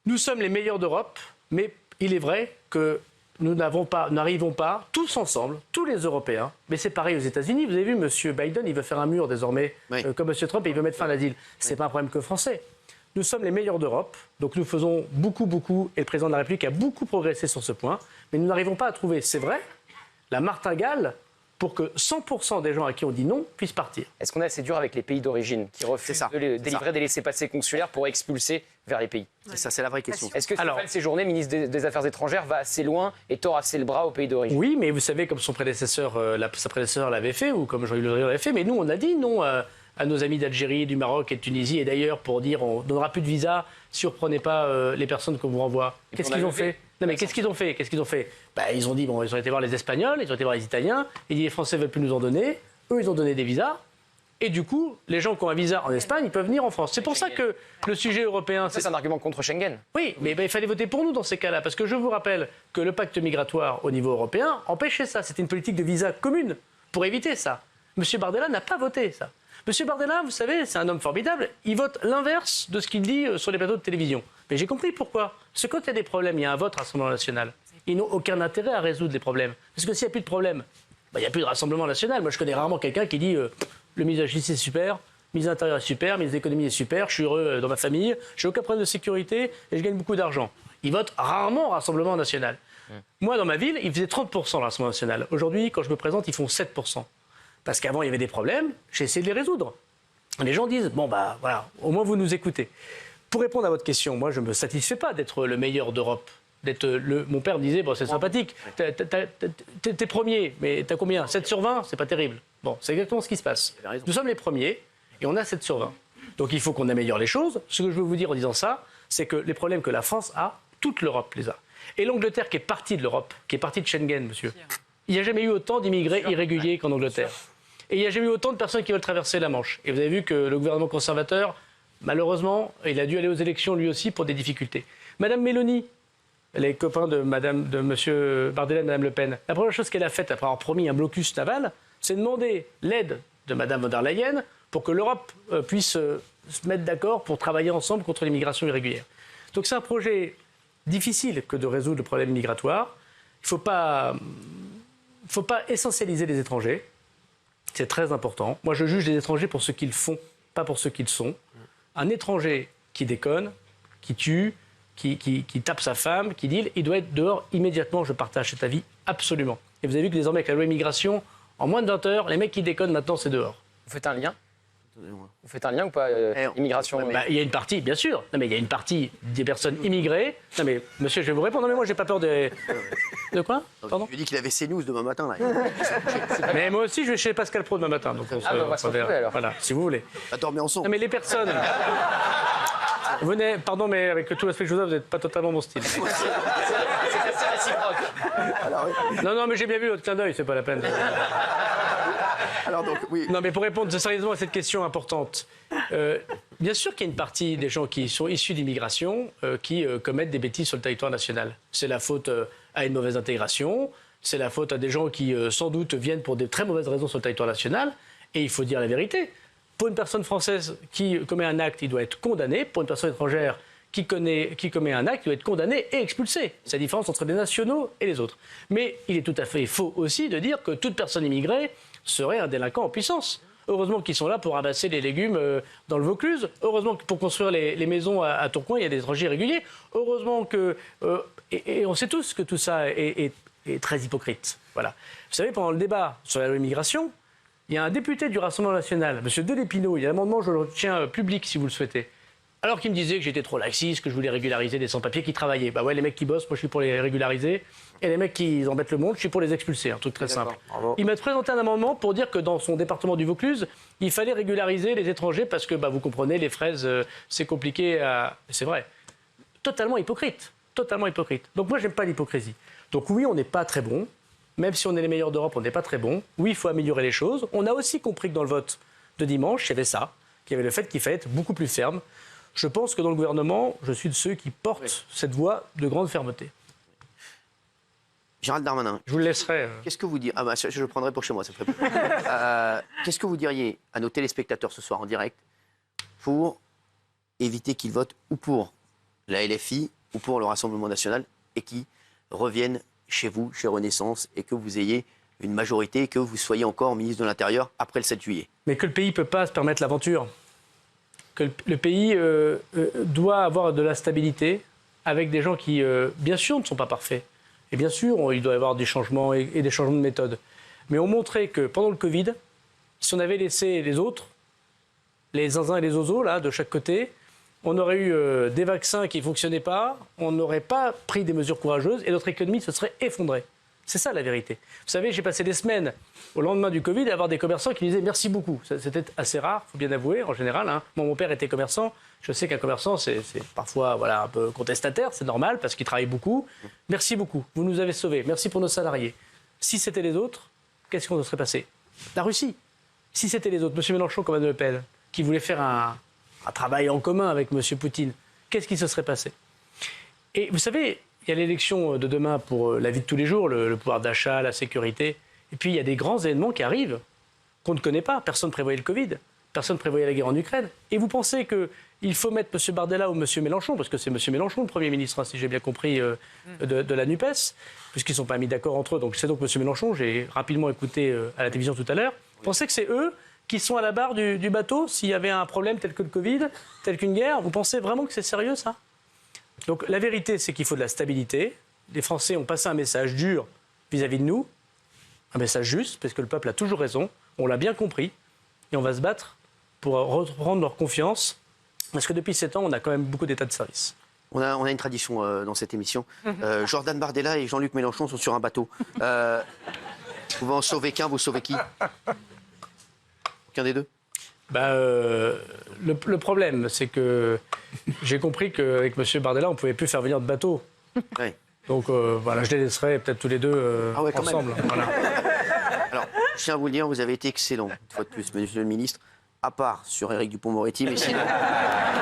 Nous sommes les meilleurs d'Europe, mais il est vrai que nous n'arrivons pas, tous ensemble, tous les Européens, mais c'est pareil aux États-Unis. Vous avez vu, M. Biden, il veut faire un mur désormais, comme M. Trump, et il veut mettre fin à l'asile. Ce n'est pas un problème que français. Nous sommes les meilleurs d'Europe, donc nous faisons beaucoup, et le président de la République a beaucoup progressé sur ce point, mais nous n'arrivons pas à trouver, c'est vrai, la martingale pour que 100% des gens à qui on dit non puissent partir. Est-ce qu'on est assez dur avec les pays d'origine qui refusent de délivrer des laissez-passer consulaires pour expulser vers les pays? Ça, c'est la vraie question. Est-ce que Stéphane Séjourné, ministre des Affaires étrangères, va assez loin et tord assez le bras aux pays d'origine? Oui, mais vous savez, comme son prédécesseur, sa prédécesseur l'avait fait, ou comme Jean-Yves Le Drian l'avait fait, mais nous, on a dit non à nos amis d'Algérie, du Maroc et de Tunisie, et d'ailleurs pour dire on ne donnera plus de visa si vous ne reprenez pas les personnes qu'on vous renvoie. Qu'est-ce qu'ils ont fait? Non, mais qu'est-ce qu'ils ont fait? Ils ont dit, ils ont été voir les Espagnols, ils ont été voir les Italiens, ils disent les Français ne veulent plus nous en donner, eux ils ont donné des visas, et du coup, les gens qui ont un visa en Espagne, ils peuvent venir en France. C'est pour ça que le sujet européen... C'est un argument contre Schengen. Oui, mais il fallait voter pour nous dans ces cas-là, parce que je vous rappelle que le pacte migratoire au niveau européen empêchait ça. C'était une politique de visa commune pour éviter ça. M. Bardella n'a pas voté ça. M. Bardella, vous savez, c'est un homme formidable, il vote l'inverse de ce qu'il dit sur les plateaux de télévision. Mais j'ai compris pourquoi. Parce que quand il y a des problèmes, il y a un vote Rassemblement national. Ils n'ont aucun intérêt à résoudre les problèmes. Parce que s'il n'y a plus de problème, il n'y a plus de Rassemblement national. Moi, je connais rarement quelqu'un qui dit le ministre de la Justice est super, le ministre de l'Intérieur est super, le ministre de l'Économie est super, je suis heureux dans ma famille, je n'ai aucun problème de sécurité et je gagne beaucoup d'argent. Ils votent rarement Rassemblement national. Moi, dans ma ville, ils faisaient 30% le Rassemblement national. Aujourd'hui, quand je me présente, ils font 7%. Parce qu'avant, il y avait des problèmes, j'ai essayé de les résoudre. Les gens disent, bon, bah voilà, au moins vous nous écoutez. Pour répondre à votre question, moi, je ne me satisfais pas d'être le meilleur d'Europe. Mon père me disait, bon, c'est sympathique, t'es premier, mais t'as combien? 7 sur 20, c'est pas terrible. Bon, c'est exactement ce qui se passe. Nous sommes les premiers et on a 7 sur 20. Donc il faut qu'on améliore les choses. Ce que je veux vous dire en disant ça, c'est que les problèmes que la France a, toute l'Europe les a. Et l'Angleterre qui est partie de l'Europe, qui est partie de Schengen, monsieur, il n'y a jamais eu autant d'immigrés irréguliers qu'en Angleterre. Et il n'y a jamais eu autant de personnes qui veulent traverser la Manche. Et vous avez vu que le gouvernement conservateur, malheureusement, il a dû aller aux élections lui aussi pour des difficultés. Madame Mélanie, les copains de M. Bardella et de Mme Le Pen, la première chose qu'elle a faite après avoir promis un blocus naval, c'est demander l'aide de Mme von der Leyen pour que l'Europe puisse se mettre d'accord pour travailler ensemble contre l'immigration irrégulière. Donc c'est un projet difficile que de résoudre le problème migratoire. Il ne faut pas essentialiser les étrangers. C'est très important. Moi, je juge les étrangers pour ce qu'ils font, pas pour ce qu'ils sont. Un étranger qui déconne, qui tue, qui tape sa femme, qui dit il doit être dehors immédiatement. Je partage cet avis absolument. Et vous avez vu que désormais, avec la loi immigration, en moins de 20 heures, les mecs qui déconnent maintenant, c'est dehors. Vous faites un lien? Vous faites un lien ou pas, immigration? Il y a une partie, bien sûr. Non, mais il y a une partie des personnes immigrées. Non, mais monsieur, je vais vous répondre. Non, mais moi, j'ai pas peur de. De quoi? Pardon? Je lui ai dit qu'il avait CNews demain matin. Là. Mais moi aussi, je vais chez Pascal Pro demain matin. Donc on on va se retrouver alors. Voilà, si vous voulez. Attends, mais ensemble. Non, mais les personnes. Pardon, mais avec tout l'aspect que je vous donne, vous n'êtes pas totalement mon style. C'est assez réciproque. Non, mais j'ai bien vu votre clin d'œil, c'est pas la peine. Alors donc, oui. Non, mais pour répondre sérieusement à cette question importante, bien sûr qu'il y a une partie des gens qui sont issus d'immigration qui commettent des bêtises sur le territoire national. C'est la faute à une mauvaise intégration, c'est la faute à des gens qui, sans doute, viennent pour des très mauvaises raisons sur le territoire national, et il faut dire la vérité. Pour une personne française qui commet un acte, il doit être condamné. Pour une personne étrangère qui commet un acte, il doit être condamné et expulsé. C'est la différence entre les nationaux et les autres. Mais il est tout à fait faux aussi de dire que toute personne immigrée serait un délinquant en puissance. Heureusement qu'ils sont là pour ramasser les légumes dans le Vaucluse. Heureusement que pour construire les maisons à Tourcoing, il y a des étrangers réguliers. Heureusement que... et on sait tous que tout ça est très hypocrite. Voilà. Vous savez, pendant le débat sur la loi immigration, il y a un député du Rassemblement national, M. Delépinault, il y a un amendement, je le tiens public si vous le souhaitez, alors qu'il me disait que j'étais trop laxiste, que je voulais régulariser des sans-papiers qui travaillaient. Bah ouais, les mecs qui bossent, moi je suis pour les régulariser. Et les mecs qui embêtent le monde, je suis pour les expulser. Un truc très simple. Il m'a présenté un amendement pour dire que dans son département du Vaucluse, il fallait régulariser les étrangers parce que, vous comprenez, les fraises, c'est compliqué à... C'est vrai. Totalement hypocrite. Totalement hypocrite. Donc moi, j'aime pas l'hypocrisie. Donc oui, on n'est pas très bon. Même si on est les meilleurs d'Europe, on n'est pas très bon. Oui, il faut améliorer les choses. On a aussi compris que dans le vote de dimanche, il y avait ça, qu'il y avait le fait qu'il fallait être beaucoup plus ferme. Je pense que dans le gouvernement, je suis de ceux qui portent cette voie de grande fermeté. Gérald Darmanin. Je vous le laisserai. Qu'est-ce que vous diriez? Je le prendrai pour chez moi, ça ferait plaisir. Qu'est-ce que vous diriez à nos téléspectateurs ce soir en direct pour éviter qu'ils votent ou pour la LFI ou pour le Rassemblement national et qui reviennent chez vous, chez Renaissance, et que vous ayez une majorité et que vous soyez encore ministre de l'Intérieur après le 7 juillet? Mais que le pays ne peut pas se permettre l'aventure. que le pays doit avoir de la stabilité avec des gens qui, bien sûr, ne sont pas parfaits. Et bien sûr, il doit y avoir des changements et des changements de méthode. Mais on montrait que pendant le Covid, si on avait laissé les autres, les zinzins et les zozos, là, de chaque côté, on aurait eu des vaccins qui ne fonctionnaient pas, on n'aurait pas pris des mesures courageuses et notre économie se serait effondrée. C'est ça la vérité. Vous savez, j'ai passé des semaines au lendemain du Covid à avoir des commerçants qui me disaient merci beaucoup. C'était assez rare, il faut bien avouer, en général. Hein. Moi, mon père était commerçant. Je sais qu'un commerçant, c'est parfois voilà, un peu contestataire, c'est normal parce qu'il travaille beaucoup. Merci beaucoup, vous nous avez sauvés. Merci pour nos salariés. Si c'était les autres, qu'est-ce qu'on serait passé? La Russie. Si c'était les autres, M. Mélenchon comme Mme Le Pen, qui voulait faire un travail en commun avec M. Poutine, qu'est-ce qui se serait passé? Et vous savez, il y a l'élection de demain pour la vie de tous les jours, le pouvoir d'achat, la sécurité. Et puis, il y a des grands événements qui arrivent qu'on ne connaît pas. Personne ne prévoyait le Covid. Personne ne prévoyait la guerre en Ukraine. Et vous pensez qu'il faut mettre M. Bardella ou M. Mélenchon, parce que c'est M. Mélenchon, le Premier ministre, hein, si j'ai bien compris, de la NUPES, puisqu'ils ne sont pas mis d'accord entre eux. Donc, c'est donc M. Mélenchon. J'ai rapidement écouté à la télévision tout à l'heure. Vous pensez que c'est eux qui sont à la barre du bateau s'il y avait un problème tel que le Covid, tel qu'une guerre? Vous pensez vraiment que c'est sérieux, ça? Donc la vérité, c'est qu'il faut de la stabilité. Les Français ont passé un message dur vis-à-vis de nous, un message juste, parce que le peuple a toujours raison, on l'a bien compris, et on va se battre pour reprendre leur confiance, parce que depuis 7 ans, on a quand même beaucoup d'états de service. On a une tradition dans cette émission. Jordan Bardella et Jean-Luc Mélenchon sont sur un bateau. Vous pouvez en sauver qu'un, vous sauvez qui? Aucun des deux? Le problème, c'est que j'ai compris qu'avec M. Bardella, on ne pouvait plus faire venir de bateau. Oui. Donc voilà, je les laisserai peut-être tous les deux ensemble. Voilà. Alors, je tiens à vous le dire, vous avez été excellent, une fois de plus, monsieur le ministre, à part sur Éric Dupond-Moretti, mais sinon,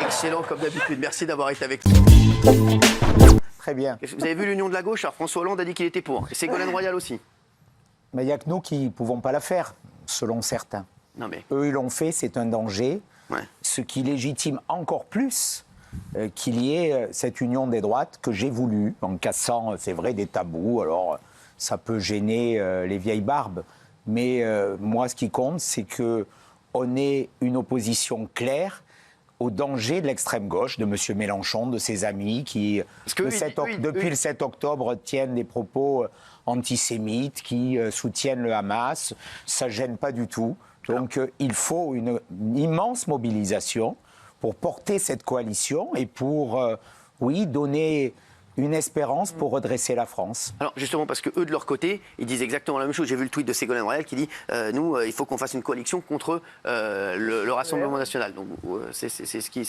excellent comme d'habitude. Merci d'avoir été avec nous. Très bien. Vous avez vu l'union de la gauche? Alors, François Hollande a dit qu'il était pour. Et Ségolène Royal aussi. Mais il n'y a que nous qui ne pouvons pas la faire, selon certains. Non mais... Eux, ils l'ont fait, c'est un danger. Ouais. Ce qui légitime encore plus qu'il y ait cette union des droites que j'ai voulu, en cassant, c'est vrai, des tabous. Alors, ça peut gêner les vieilles barbes. Mais moi, ce qui compte, c'est qu'on ait une opposition claire au danger de l'extrême gauche, de M. Mélenchon, de ses amis, qui, depuis le 7 octobre, tiennent des propos antisémites, qui soutiennent le Hamas. Ça ne gêne pas du tout. Donc il faut une immense mobilisation pour porter cette coalition et pour, donner une espérance pour redresser la France. Alors justement, parce que eux de leur côté, ils disent exactement la même chose. J'ai vu le tweet de Ségolène Royal qui dit nous, il faut qu'on fasse une coalition contre le Rassemblement national. Donc c'est ce qui...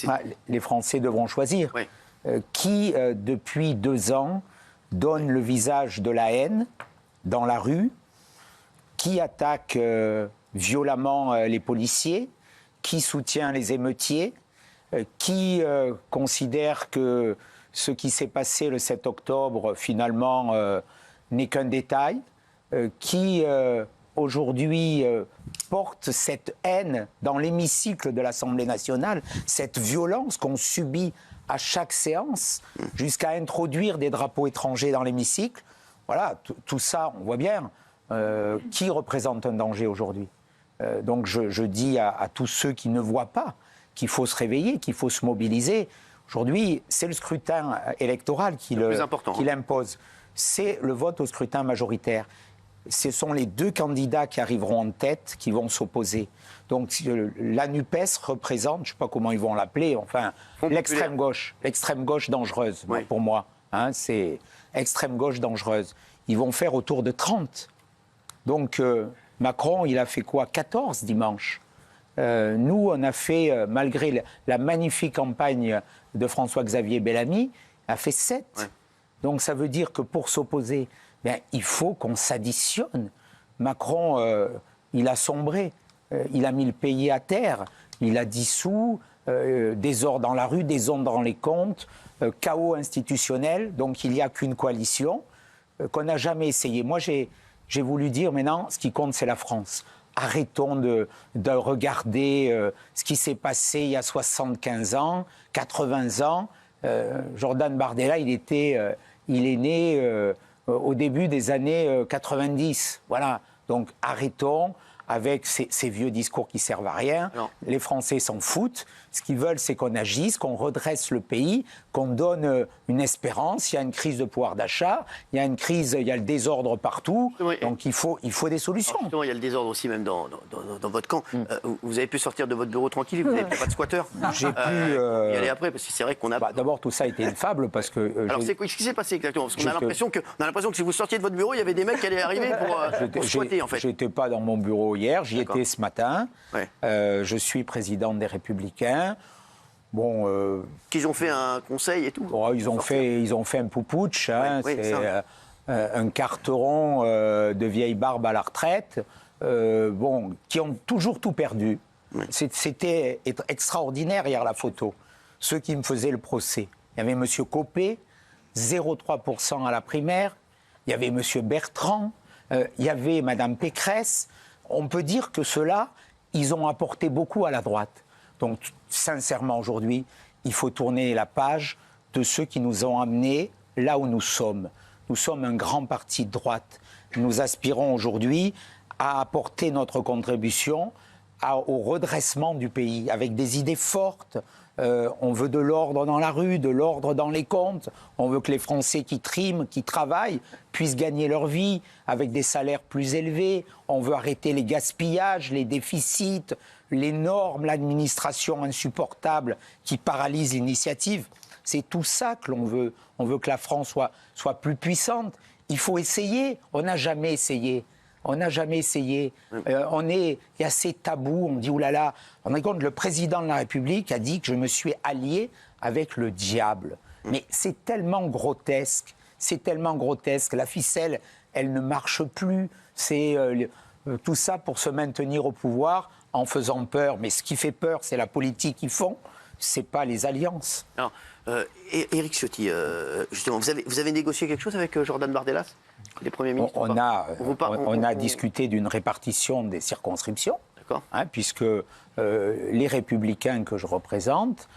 Les Français devront choisir. Oui. Qui, depuis 2 ans, donne le visage de la haine dans la rue, qui attaque... violemment les policiers, qui soutient les émeutiers, qui considère que ce qui s'est passé le 7 octobre, finalement, n'est qu'un détail, qui aujourd'hui porte cette haine dans l'hémicycle de l'Assemblée nationale, cette violence qu'on subit à chaque séance, jusqu'à introduire des drapeaux étrangers dans l'hémicycle. Voilà, tout ça, on voit bien, qui représente un danger aujourd'hui. Donc je dis à tous ceux qui ne voient pas qu'il faut se réveiller, qu'il faut se mobiliser. Aujourd'hui, c'est le scrutin électoral qui l'impose. C'est le vote au scrutin majoritaire. Ce sont les 2 candidats qui arriveront en tête qui vont s'opposer. Donc la NUPES représente, je ne sais pas comment ils vont l'appeler, enfin l'extrême gauche dangereuse, oui. Pour moi. Hein, c'est extrême gauche dangereuse. Ils vont faire autour de 30. Donc... Macron, il a fait quoi? 14 dimanche. Nous, on a fait, malgré la magnifique campagne de François-Xavier Bellamy, a fait 7. Ouais. Donc ça veut dire que pour s'opposer, il faut qu'on s'additionne. Macron, il a sombré. Il a mis le pays à terre. Il a dissous, désordre dans la rue, désordre dans les comptes, chaos institutionnel. Donc il n'y a qu'une coalition qu'on n'a jamais essayé. Moi, j'ai voulu dire, maintenant, ce qui compte, c'est la France. Arrêtons de regarder ce qui s'est passé il y a 75 ans, 80 ans. Jordan Bardella, il est né au début des années 90. Voilà. Donc arrêtons avec ces vieux discours qui servent à rien. Non. Les Français s'en foutent. Ce qu'ils veulent, c'est qu'on agisse, qu'on redresse le pays, qu'on donne une espérance. Il y a une crise de pouvoir d'achat, il y a une crise, il y a le désordre partout. Oui. Donc il faut des solutions. Alors, justement, il y a le désordre aussi même dans votre camp. Vous avez pu sortir de votre bureau tranquille, vous n'avez pas de squatter. J'ai pu y aller après, parce que c'est vrai qu'on a... D'abord, tout ça a été une fable parce que... Alors, qu'est-ce qui s'est passé exactement? Parce qu'on a l'impression que si vous sortiez de votre bureau, il y avait des mecs qui allaient arriver pour squatter, en fait. J'étais pas dans mon bureau hier, j'y étais ce matin. Ouais. Je suis président des Républicains. Bon... Qu'ils ont fait un conseil et tout. Bon, ils ont fait un poupouche, hein, Oui, c'est un carteron de vieilles barbes à la retraite, qui ont toujours tout perdu. Oui. C'était extraordinaire hier la photo. Ceux qui me faisaient le procès. Il y avait M. Copé, 0,3% à la primaire. Il y avait M. Bertrand. Il y avait Mme Pécresse. On peut dire que ceux-là, ils ont apporté beaucoup à la droite. Donc, sincèrement, aujourd'hui, il faut tourner la page de ceux qui nous ont amenés là où nous sommes. Nous sommes un grand parti de droite. Nous aspirons aujourd'hui à apporter notre contribution au redressement du pays, avec des idées fortes. On veut de l'ordre dans la rue, de l'ordre dans les comptes. On veut que les Français qui triment, qui travaillent, puissent gagner leur vie avec des salaires plus élevés. On veut arrêter les gaspillages, les déficits, les normes, l'administration insupportable qui paralyse l'initiative. C'est tout ça que l'on veut. On veut que la France soit plus puissante. Il faut essayer. On n'a jamais essayé. On n'a jamais essayé. Il y a ces tabous. On dit, oulala. On a compte, le président de la République a dit que je me suis allié avec le diable. Mais c'est tellement grotesque. C'est tellement grotesque. La ficelle, elle ne marche plus. C'est tout ça pour se maintenir au pouvoir en faisant peur. Mais ce qui fait peur, c'est la politique qu'ils font. C'est pas les alliances. Alors, Éric Ciotti, justement, vous avez négocié quelque chose avec Jordan Bardella, les premiers ministres? On a discuté d'une répartition des circonscriptions, puisque les Républicains que je représente,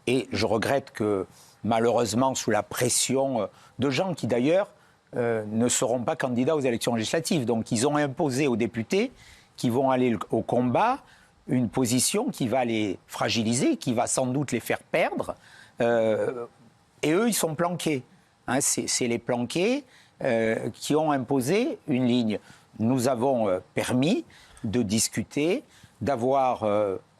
et je regrette que malheureusement sous la pression de gens qui d'ailleurs ne seront pas candidats aux élections législatives, donc ils ont imposé aux députés qui vont aller au combat une position qui va les fragiliser, qui va sans doute les faire perdre. Et eux, ils sont planqués. Hein, c'est les planqués qui ont imposé une ligne. Nous avons permis de discuter, d'avoir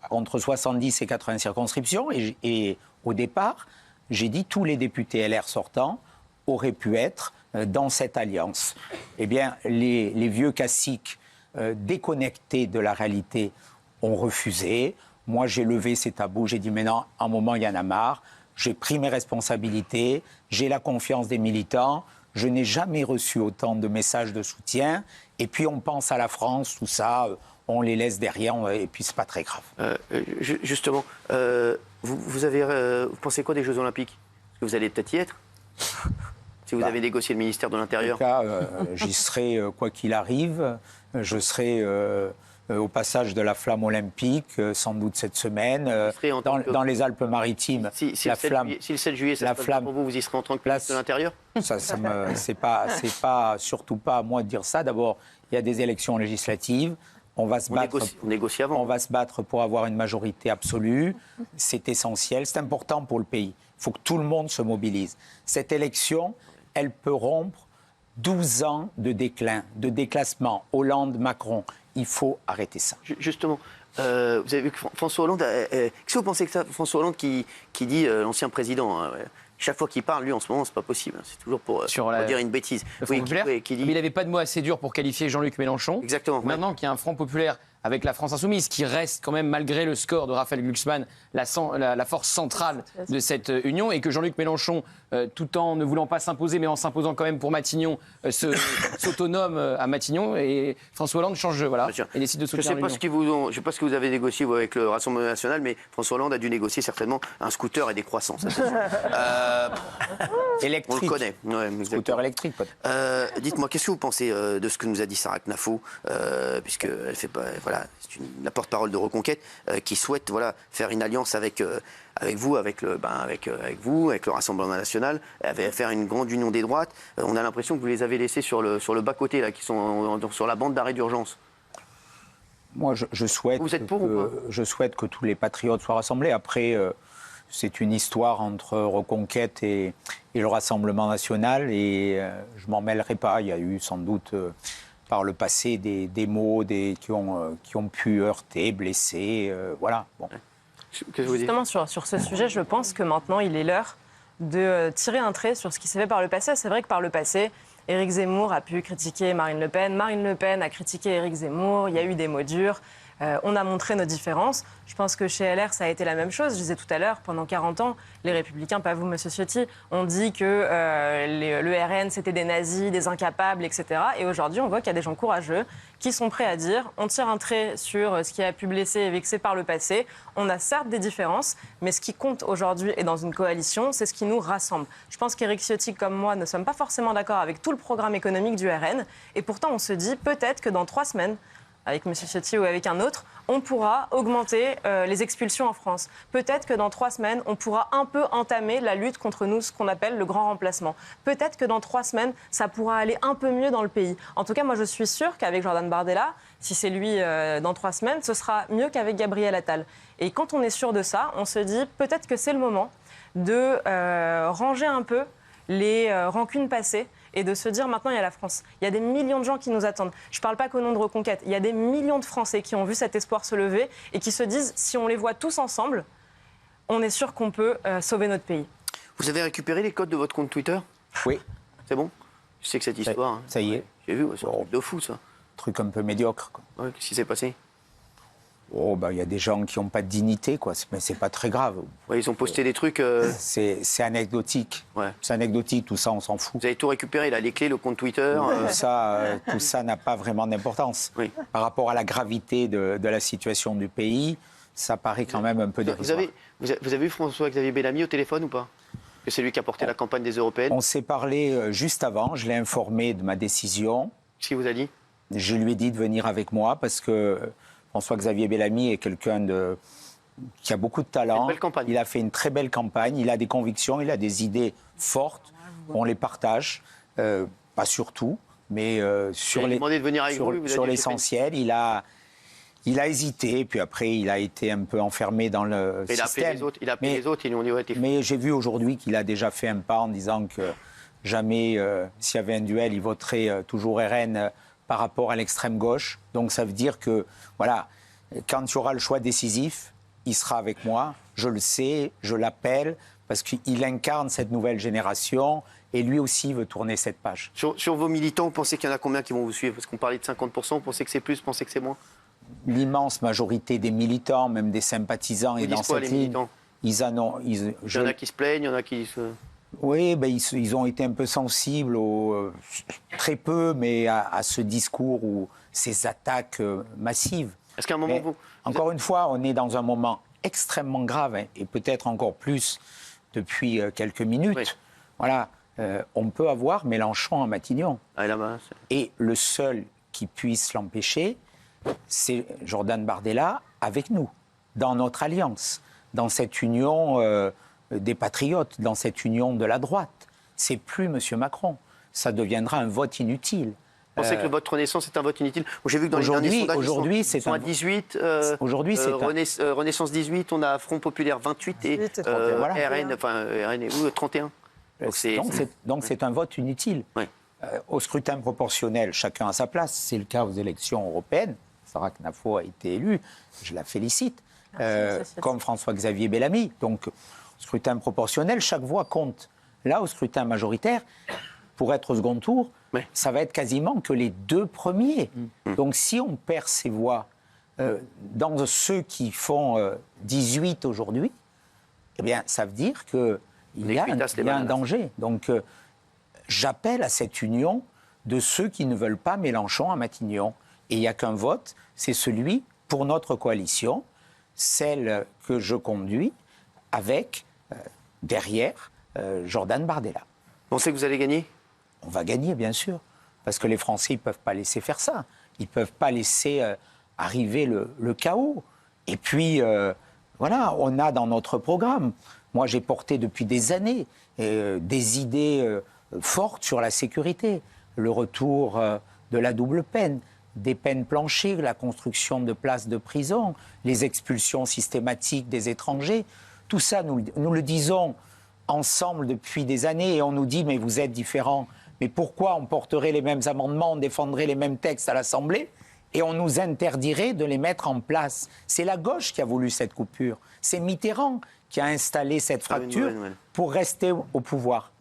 entre 70 et 80 circonscriptions. Et au départ, j'ai dit tous les députés LR sortants auraient pu être dans cette alliance. Eh bien, les vieux caciques déconnectés de la réalité ont refusé. Moi, j'ai levé ces tabous. J'ai dit, mais non, à un moment, il y en a marre. J'ai pris mes responsabilités. J'ai la confiance des militants. Je n'ai jamais reçu autant de messages de soutien. Et puis, on pense à la France, tout ça. On les laisse derrière. Et puis, c'est pas très grave. Justement, vous pensez quoi des Jeux Olympiques? Est-ce que vous allez peut-être y être? Si vous avez négocié le ministère de l'Intérieur. En tout cas, j'y serai quoi qu'il arrive. Je serai au passage de la flamme olympique, sans doute cette semaine, dans les Alpes-Maritimes. Si le 7 juillet, ça se passe pour vous, vous y serez en tant que ministre de l'Intérieur? C'est pas surtout pas à moi de dire ça. D'abord, il y a des élections législatives. On va se battre pour avoir une majorité absolue. C'est essentiel, c'est important pour le pays. Il faut que tout le monde se mobilise. Cette élection, elle peut rompre 12 ans de déclin, de déclassement. Hollande, Macron, il faut arrêter ça. Justement, vous avez vu que François Hollande... Qu'est-ce que vous pensez que ça, François Hollande qui dit, l'ancien président, chaque fois qu'il parle, lui, en ce moment, c'est pas possible. C'est toujours pour dire une bêtise. Qui dit... Mais il n'avait pas de mots assez durs pour qualifier Jean-Luc Mélenchon. Exactement. Maintenant qu'il y a un Front populaire avec la France insoumise, qui reste quand même, malgré le score de Raphaël Glucksmann, la force centrale de cette union, et que Jean-Luc Mélenchon, tout en ne voulant pas s'imposer, mais en s'imposant quand même pour Matignon, s'autonome à Matignon, et François Hollande change de et décide de soutenir l'union. Je ne sais pas ce que vous avez négocié vous, avec le Rassemblement national, mais François Hollande a dû négocier certainement un scooter et des croissants. Ça, électrique. On le connaît. Ouais, scooter électrique, peut-être. Dites-moi, qu'est-ce que vous pensez de ce que nous a dit Sarah Knafo, puisqu'elle fait pas... c'est la porte-parole de Reconquête qui souhaite faire une alliance avec vous, avec le Rassemblement national, faire une grande union des droites. On a l'impression que vous les avez laissés sur le bas-côté, là, qui sont sur la bande d'arrêt d'urgence. Moi, je souhaite, Vous êtes pour ou pas je souhaite que tous les patriotes soient rassemblés. Après, c'est une histoire entre Reconquête et le Rassemblement national, et je m'en mêlerai pas. Il y a eu sans doute par le passé des mots qui ont pu heurter, blesser, voilà. Bon. Justement, sur ce sujet, je pense que maintenant, il est l'heure de tirer un trait sur ce qui s'est fait par le passé. C'est vrai que par le passé, Éric Zemmour a pu critiquer Marine Le Pen. Marine Le Pen a critiqué Éric Zemmour. Il y a eu des mots durs. On a montré nos différences. Je pense que chez LR, ça a été la même chose. Je disais tout à l'heure, pendant 40 ans, les Républicains, pas vous, Monsieur Ciotti, ont dit que le RN, c'était des nazis, des incapables, etc. Et aujourd'hui, on voit qu'il y a des gens courageux qui sont prêts à dire on tire un trait sur ce qui a pu blesser et vexer par le passé. On a certes des différences, mais ce qui compte aujourd'hui et dans une coalition, c'est ce qui nous rassemble. Je pense qu'Éric Ciotti, comme moi, ne sommes pas forcément d'accord avec tout le programme économique du RN. Et pourtant, on se dit peut-être que dans 3 semaines, avec M. Ciotti ou avec un autre, on pourra augmenter les expulsions en France. Peut-être que dans 3 semaines, on pourra un peu entamer la lutte contre nous, ce qu'on appelle le grand remplacement. Peut-être que dans 3 semaines, ça pourra aller un peu mieux dans le pays. En tout cas, moi, je suis sûre qu'avec Jordan Bardella, si c'est lui dans 3 semaines, ce sera mieux qu'avec Gabriel Attal. Et quand on est sûr de ça, on se dit peut-être que c'est le moment de ranger un peu les rancunes passées et de se dire maintenant il y a la France. Il y a des millions de gens qui nous attendent. Je ne parle pas qu'au nom de Reconquête. Il y a des millions de Français qui ont vu cet espoir se lever et qui se disent si on les voit tous ensemble, on est sûr qu'on peut sauver notre pays. Vous avez récupéré les codes de votre compte Twitter? Oui. C'est bon? Je sais que cette histoire... hein. Ça y est. J'ai vu, c'est un truc de fou, ça. Truc un peu médiocre, quoi. Ouais, qu'est-ce qui s'est passé? Oh, ben, y a des gens qui n'ont pas de dignité, quoi. Mais c'est pas très grave. Ouais, ils ont posté des trucs... C'est anecdotique. Ouais. C'est anecdotique, tout ça, on s'en fout. Vous avez tout récupéré, là, les clés, le compte Twitter... Tout ça n'a pas vraiment d'importance. Oui. Par rapport à la gravité de la situation du pays, ça paraît quand même un peu dérisoire. Vous avez vu François-Xavier Bellamy au téléphone ou pas? Que c'est lui qui a porté la campagne des Européennes. On s'est parlé juste avant, je l'ai informé de ma décision. Qu'est-ce qu'il vous a dit? Je lui ai dit de venir avec moi parce que François-Xavier Bellamy est quelqu'un qui a beaucoup de talent. Une belle campagne. Il a fait une très belle campagne, il a des convictions, il a des idées fortes. On les partage, pas sur tout, mais sur l'essentiel. Il a hésité, puis après il a été un peu enfermé dans le système. Il a appelé les autres, ils lui ont dit ouais, t'es fou. Mais j'ai vu aujourd'hui qu'il a déjà fait un pas en disant que jamais, s'il y avait un duel, il voterait toujours RN par rapport à l'extrême gauche. Donc ça veut dire que, voilà, quand il y aura le choix décisif, il sera avec moi. Je le sais, je l'appelle, parce qu'il incarne cette nouvelle génération et lui aussi veut tourner cette page. Sur vos militants, vous pensez qu'il y en a combien qui vont vous suivre? Parce qu'on parlait de 50%, vous pensez que c'est plus, vous pensez que c'est moins? L'immense majorité des militants, même des sympathisants, et dans cette ligne, il y en a qui se plaignent, il y en a qui se... Oui, ben, ils ont été un peu sensibles, très peu, mais à ce discours ou ces attaques massives. Est-ce qu'à un moment, encore une fois, on est dans un moment extrêmement grave, hein, et peut-être encore plus depuis quelques minutes. Oui. Voilà, on peut avoir Mélenchon à Matignon. Ah, là-bas, et le seul qui puisse l'empêcher, c'est Jordan Bardella avec nous, dans notre alliance, dans cette union des patriotes, dans cette union de la droite. C'est plus M. Macron. Ça deviendra un vote inutile. Vous pensez que le vote Renaissance est un vote inutile? J'ai vu que dans les derniers sondages, aujourd'hui, ils sont à 18. Aujourd'hui, Renaissance 18, on a Front Populaire 28 et RN, enfin RN, 31. Donc c'est un vote inutile. Oui. Au scrutin proportionnel, chacun à sa place. C'est le cas aux élections européennes. Sarah Knafo a été élue, je la félicite, comme François-Xavier Bellamy. Donc, au scrutin proportionnel, chaque voix compte. Là, au scrutin majoritaire, pour être au second tour, ça va être quasiment que les 2 premiers. Donc, si on perd ces voix dans ceux qui font 18 aujourd'hui, eh bien, ça veut dire qu'il y a un danger. Donc, j'appelle à cette union de ceux qui ne veulent pas Mélenchon à Matignon. Et il n'y a qu'un vote, c'est celui pour notre coalition, celle que je conduis, avec, derrière, Jordan Bardella. Vous pensez que vous allez gagner? On va gagner, bien sûr, parce que les Français ne peuvent pas laisser faire ça. Ils ne peuvent pas laisser arriver le chaos. Et puis, voilà, on a dans notre programme, moi j'ai porté depuis des années des idées fortes sur la sécurité, le retour de la double peine, des peines planchées, la construction de places de prison, les expulsions systématiques des étrangers. Tout ça, nous le disons ensemble depuis des années et on nous dit mais vous êtes différents. Mais pourquoi on porterait les mêmes amendements, on défendrait les mêmes textes à l'Assemblée et on nous interdirait de les mettre en place? C'est la gauche qui a voulu cette coupure. C'est Mitterrand qui a installé cette fracture pour rester au pouvoir.